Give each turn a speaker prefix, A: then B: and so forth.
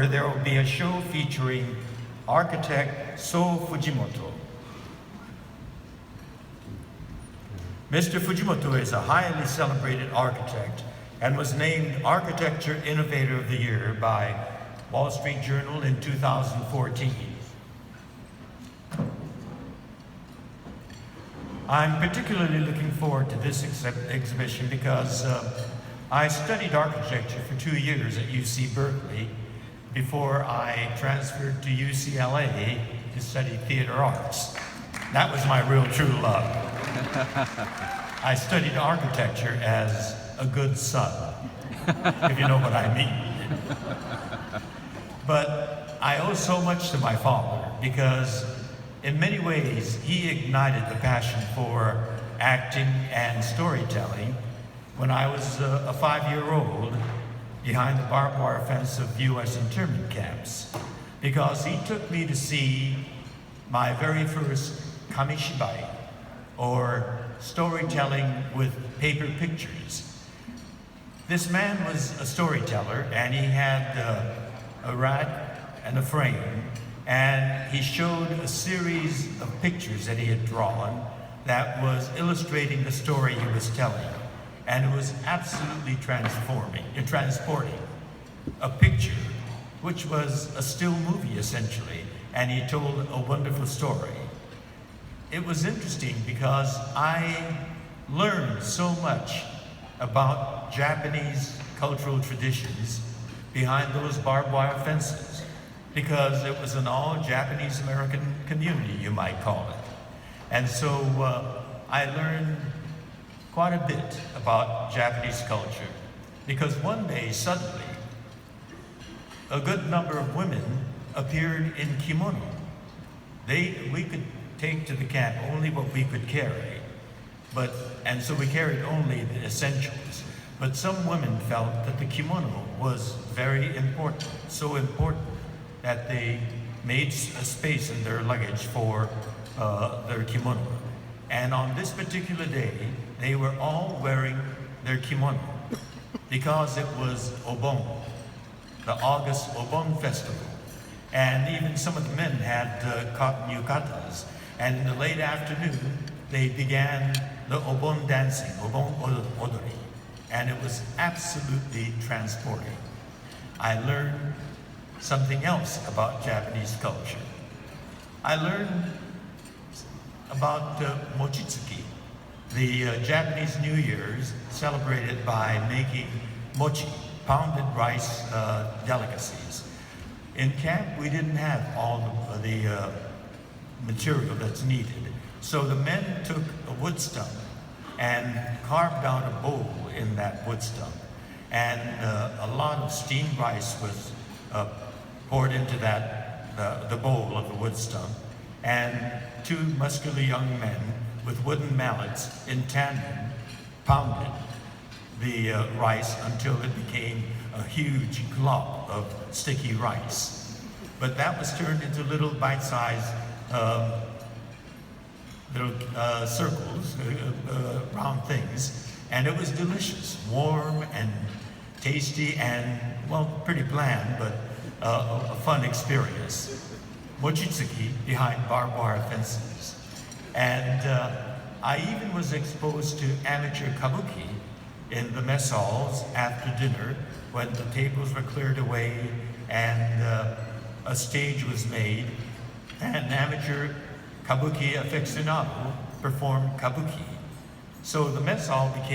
A: October, there will be a show featuring architect So Fujimoto. Mr. Fujimoto is a highly celebrated architect and was named Architecture Innovator of the Year by Wall Street Journal in 2014. I'm particularly looking forward to this exhibition because I studied architecture for 2 years at UC Berkeley before I transferred to UCLA to study theater arts. That was my real true love. I studied architecture as a good son, if you know what I mean. But I owe so much to my father because in many ways he ignited the passion for acting and storytelling when I was a 5-year-old behind the barbed wire fence of U.S. internment camps, because he took me to see my very first kamishibai, or storytelling with paper pictures. This man was a storyteller, and he had a rack and a frame, and he showed a series of pictures that he had drawn that was illustrating the story he was telling. And it was absolutely transporting. A picture, which was a still movie essentially, and he told a wonderful story. It was interesting because I learned so much about Japanese cultural traditions behind those barbed wire fences, because it was an all Japanese American community, you might call it. And so I learned quite a bit about Japanese culture, because one day, suddenly, a good number of women appeared in kimono. We could take to the camp only what we could carry, and so we carried only the essentials. But some women felt that the kimono was very important, so important that they made a space in their luggage for their kimono. And on this particular day, they were all wearing their kimono because it was Obon, the August Obon festival. And even some of the men had cotton yukatas. And in the late afternoon, they began the Obon dancing, Obon odori. And it was absolutely transporting. I learned something else about Japanese culture. I learned about mochitsuki, the Japanese New Year's celebrated by making mochi, pounded rice delicacies. In camp, we didn't have all the material that's needed. So the men took a wood stump and carved out a bowl in that wood stump. And a lot of steamed rice was poured into the bowl of the wood stump. And 2 muscular young men with wooden mallets in tandem pounded the rice until it became a huge glop of sticky rice. But that was turned into little bite-sized little circles, round things, and it was delicious, warm and tasty and, well, pretty bland, but a fun experience. Mochitsuki behind barbed wire fences. And I even was exposed to amateur kabuki in the mess halls after dinner when the tables were cleared away and a stage was made, and an amateur kabuki aficionado performed kabuki. So the mess hall became